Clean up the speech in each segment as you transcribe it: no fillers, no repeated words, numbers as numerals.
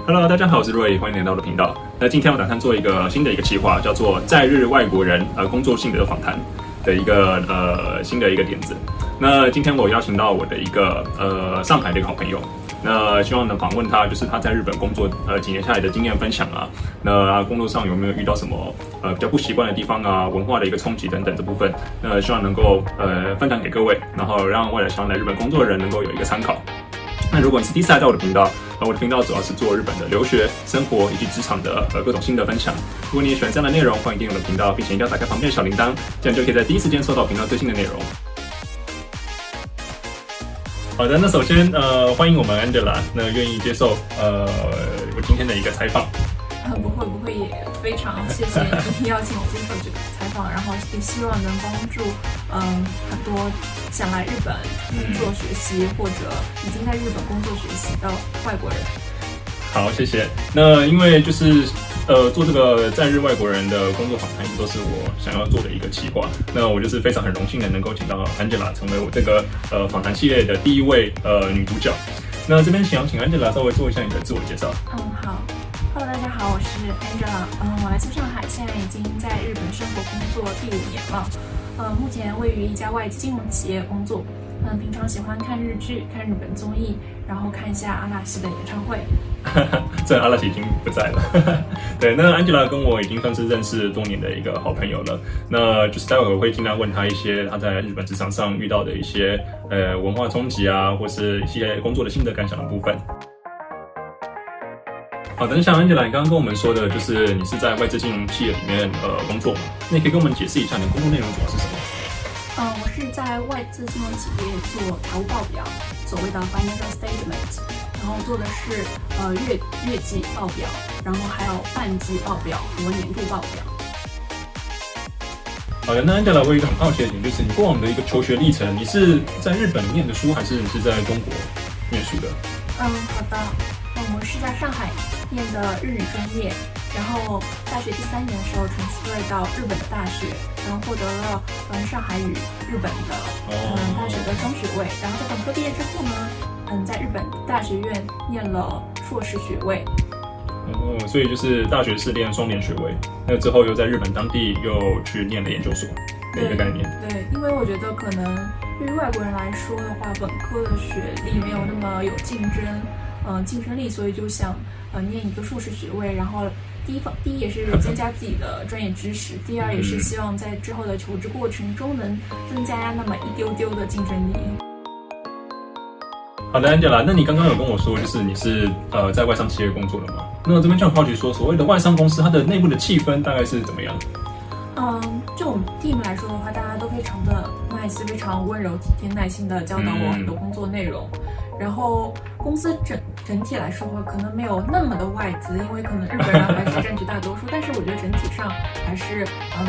Hello， 大家好，我是Roy，欢迎来到我的频道。那今天我打算做一个新的企划，叫做在日外国人工作性的访谈的一个新的点子。那今天我邀请到我的一个上海的一个好朋友，那希望能访问他，就是他在日本工作几年下来的经验分享啊。那工作上有没有遇到什么比较不习惯的地方啊，文化的一个冲击等等这部分，那希望能够分享给各位，然后让未来想来日本工作的人能够有一个参考。那如果你是第一次来到我的频道，我的频道主要是做日本的留学、生活以及职场的各种新的分享。如果你也喜欢这样的内容，欢迎订阅我的频道，并且一定要打开旁边的小铃铛，这样就可以在第一时间收到频道最新的内容。好的，那首先欢迎我们 Angela， 那愿意接受我今天的一个采访。不会，也非常谢谢你邀请我接受这个采访，然后也希望能帮助很多想来日本工作学习或者已经在日本工作学习的外国人。好，谢谢。那因为就是做这个在日外国人的工作访谈，一直都是我想要做的一个企划。那我就是非常很荣幸的能够请到 Angela 成为我这个访谈系列的第一位女主角。那这边想请 Angela 稍微做一下你的自我介绍。好。Hello， 大家好，我是 Angela。我来自上海，现在已经在日本生活工作第5年了。目前位于一家外资金融企业工作。平常喜欢看日剧、看日本综艺，然后看一下阿拉西的演唱会。这阿拉西已经不在了。对，那 Angela 跟我已经算是认识多年的一个好朋友了。那就是待会我会尽量问他一些他在日本职场上遇到的一些文化冲击啊，或是一些工作的心得感想的部分。好的，像 Angela 你刚刚跟我们说的，就是你是在外资金融企业里面工作嘛？那你可以跟我们解释一下你的工作内容主要是什么？我是在外资金融企业做财务报表，所谓的 financial statement， 然后做的是月季报表，然后还有半季报表和年度报表。好的，那 Angela 我有一个很好奇的点，就是你过往的一个求学历程，你是在日本念的书，还是你是在中国念书的？好的。我是在上海念的日语专业，然后大学第3年的时候 transfer 到日本的大学，然后获得了上海与日本的大学的双学位，然后在本科毕业之后呢，在日本大学院念了硕士学位。所以就是大学是念双联学位，那之后又在日本当地又去念了研究所的一个概念。对，因为我觉得可能对于外国人来说的话，本科的学历没有那么有竞争力，所以就想念一个硕士学位，然后第一也是增加自己的专业知识，第二也是希望在之后的求职过程中能增加那么一丢丢的竞争力。好的 ，Angela， 那你刚刚有跟我说，就是你是在外商企业工作的嘛？那我这边就很好奇说，所谓的外商公司，它的内部的气氛大概是怎么样？就我们 team 来说的话，大家都非常的 nice， 非常温柔体贴耐心的教导我很多工作内容。然后公司整体来说的话，可能没有那么的外资，因为可能日本人还是占据大多数，但是我觉得整体上还是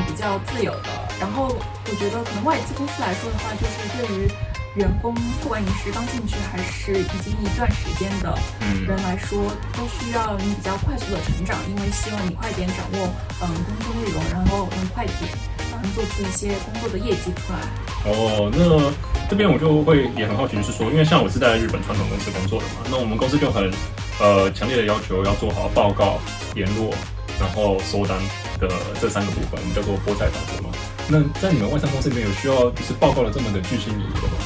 比较自由的。然后我觉得可能外资公司来说的话，就是对于员工，不管你是刚进去还是已经一段时间的人来说，都需要你比较快速的成长，因为希望你快点掌握工作内容，然后能快点做出一些工作的业绩出来。那这边我就会也很好奇，就是说，因为像我是在日本传统公司工作的嘛，那我们公司就很强烈的要求要做好报告、联络，然后收单的这3个部分，我们叫做菠菜法则嘛。那在你们外商公司里面有需要就是报告的这么的巨细靡遗的吗？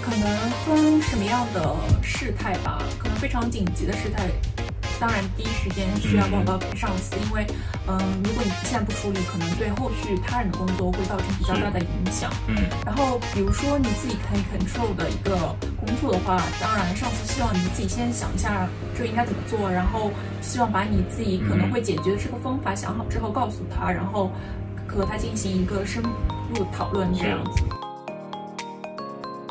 可能分什么样的事态吧，可能非常紧急的事态，当然第一时间需要报告给上司，因为如果你现在不处理，可能对后续他人的工作会造成比较大的影响。然后比如说你自己可以 control 的一个工作的话，当然上司希望你自己先想一下这应该怎么做，然后希望把你自己可能会解决的这个方法想好之后告诉他，然后和他进行一个深入讨论这样子。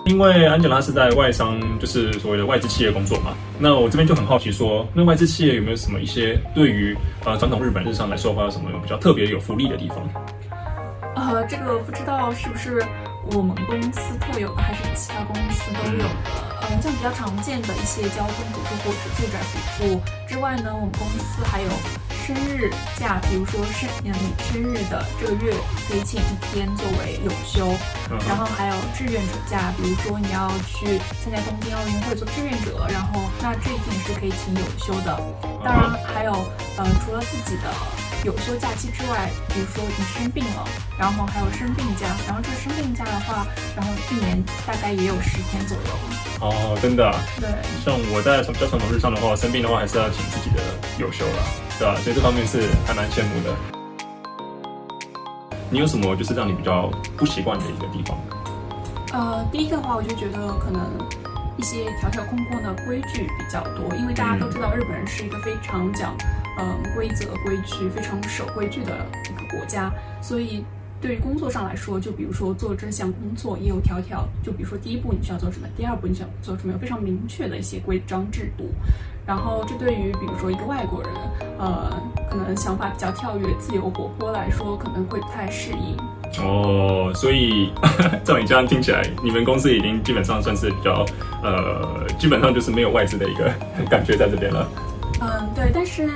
因为 Angela 是在外商，就是所谓的外资企业工作嘛，那我这边就很好奇说，那外资企业有没有什么一些对于传统日本日常来说的话，有什么比较特别有福利的地方？这个不知道是不是我们公司特有的，还是其他公司都有的。像比较常见的一些交通补助或者住宅补助之外呢，我们公司还有生日假，比如说你生日的这个月可以请1天作为有休，然后还有志愿者假，比如说你要去参加东京奥运会做志愿者，然后那这一天也是可以请有休的。当然还有除了自己的有休假期之外，比如说你生病了，然后还有生病假，然后这个生病假的话，然后1年大概也有10天左右。哦，真的啊？对，像我在比较传统日上的话，生病的话还是要请自己的有休啦，对吧？所以这方面是还蛮羡慕的。你有什么就是让你比较不习惯的一个地方？第一个的话，我就觉得可能一些条条框框的规矩比较多，因为大家都知道日本人是一个非常讲规则规矩、非常守规矩的一个国家，所以对于工作上来说，就比如说做这项工作也有条条，就比如说第1步你需要做什么，第2步你需要做什么，有非常明确的一些规章制度。然后这对于比如说一个外国人，可能想法比较跳跃、自由活泼来说，可能会不太适应。哦，所以照你这样听起来，你们公司已经基本上算是比较基本上就是没有外资的一个感觉在这边了。对，但是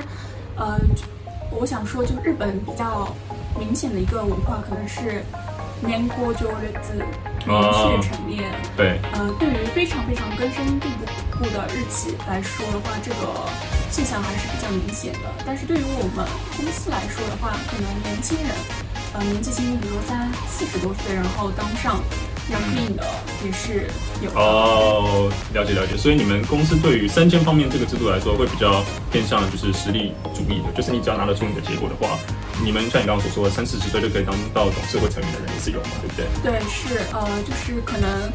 我想说，就日本比较明显的一个文化，可能是年过就日子明确陈列。对，对于非常非常根深蒂固的日期来说的话，这个现象还是比较明显的。但是对于我们公司来说的话，可能年轻人，年纪轻，比如说40多岁，然后当上养病的也是有的。哦，了解了解。所以你们公司对于3000方面这个制度来说，会比较偏向就是实力主义的，就是你只要拿得出你的结果的话，你们像你刚刚所说的30-40岁就可以当到董事会成员的人也是有嘛，对不对？对，是就是可能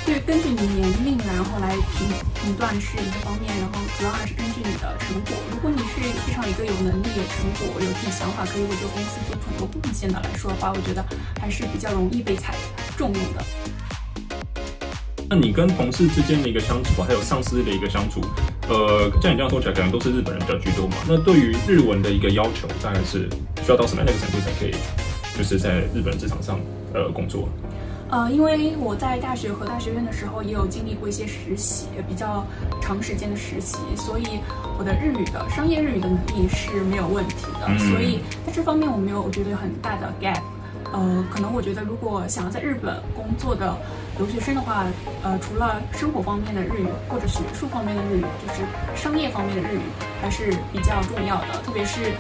对根据你年龄然后来评断是一个方面，然后主要还是根据你的成果。如果你是非常一个有能力、有成果、有自己想法，可以为这个公司做出很多贡献的来说的话，我觉得还是比较容易被采重用的。那你跟同事之间的一个相处，还有上司的一个相处，像你这样说起来，可能都是日本人比较居多嘛。那对于日文的一个要求，大概是需要到什么样的一个程度才可以，就是在日本职场上工作？因为我在大学和大学院的时候也有经历过一些实习，比较长时间的实习，所以我的商业日语的能力是没有问题的。所以在这方面我没有觉得有很大的 gap。可能我觉得如果想要在日本工作的留学生的话，除了生活方面的日语或者学术方面的日语，就是商业方面的日语还是比较重要的。特别是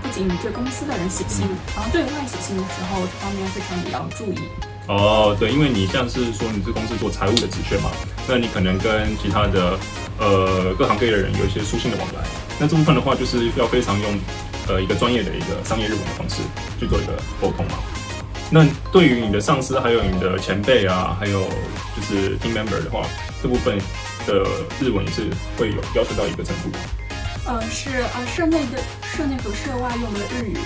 不仅对公司的人写信，然后对外写信的时候，这方面非常也要注意。哦，对，因为你像是说你这公司做财务的职缺嘛，那你可能跟其他的各行各业的人有一些书信的往来，那这部分的话就是要非常用一个专业的一个商业日文的方式去做一个沟通嘛。那对于你的上司还有你的前辈啊，还有就是 team member 的话，这部分的日文也是会有要求到一个程度。是社内和社外用的日语，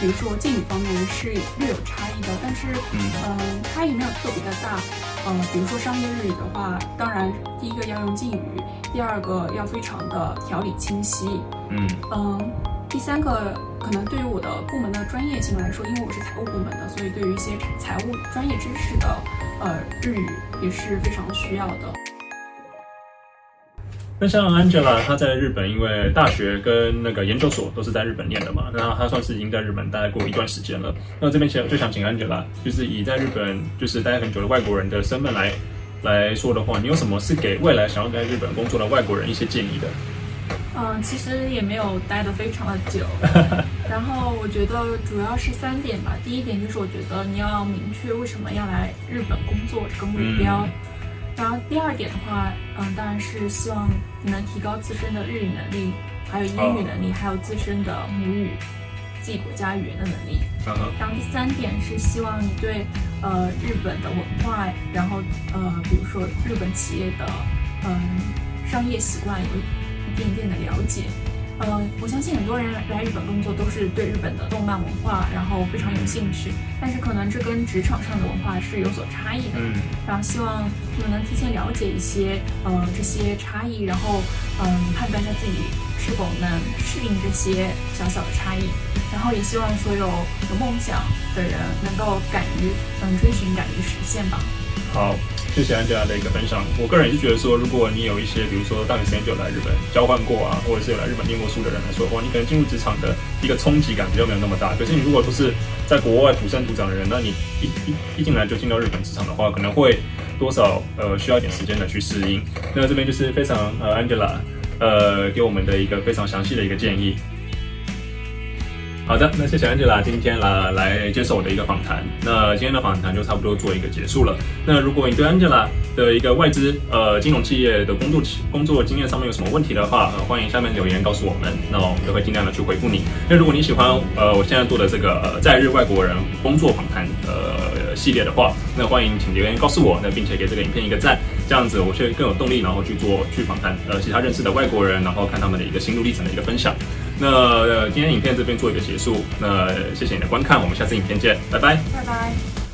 比如说敬语方面是略有差异的，但是差异没有特别的大。比如说商业日语的话，当然第一个要用敬语，第2个要非常的条理清晰。第3个可能对于我的部门的专业性来说，因为我是财务部门的，所以对于一些财务专业知识的日语也是非常需要的。那像 Angela 她在日本，因为大学跟那个研究所都是在日本念的嘛，那她算是已经在日本待过一段时间了。那这边就想请 Angela， 就是以在日本就是待很久的外国人的身份来说的话，你有什么是给未来想要在日本工作的外国人一些建议的？其实也没有待得非常的久，然后我觉得主要是3点吧。第一点就是我觉得你要明确为什么要来日本工作这个目标。然后第2点的话，当然是希望你能提高自身的日语能力，还有英语能力，还有自身的母语自己国家语言的能力。然后第3点是希望你对日本的文化，然后比如说日本企业的商业习惯有一点点的了解。我相信很多人来日本工作都是对日本的动漫文化然后非常有兴趣，但是可能这跟职场上的文化是有所差异的。然后希望你们能提前了解一些这些差异，然后判断一下自己是否能适应这些小小的差异。然后也希望所有有梦想的人能够敢于追寻，敢于实现吧。好，谢谢 Angela 的一个分享。我个人也是觉得说，如果你有一些，比如说大学时间就有来日本交换过啊，或者是有来日本念过书的人来说的话，你可能进入职场的一个冲击感比较没有那么大。可是你如果都是在国外土生土长的人，那你一进来就进到日本职场的话，可能会多少需要一点时间的去适应。那这边就是非常Angela 给我们的一个非常详细的一个建议。好的，那谢谢 Angela 今天来接受我的一个访谈。那今天的访谈就差不多做一个结束了。那如果你对 Angela 的一个外资金融企业的工作经验上面有什么问题的话，欢迎下面留言告诉我们，那我们就会尽量的去回复你。那如果你喜欢我现在做的这个在日外国人工作访谈系列的话，那欢迎请留言告诉我，那并且给这个影片一个赞，这样子我会更有动力，然后去访谈其他认识的外国人，然后看他们的一个心路历程的一个分享。那今天影片这边做一个结束，那谢谢你的观看，我们下次影片见，拜拜，拜拜。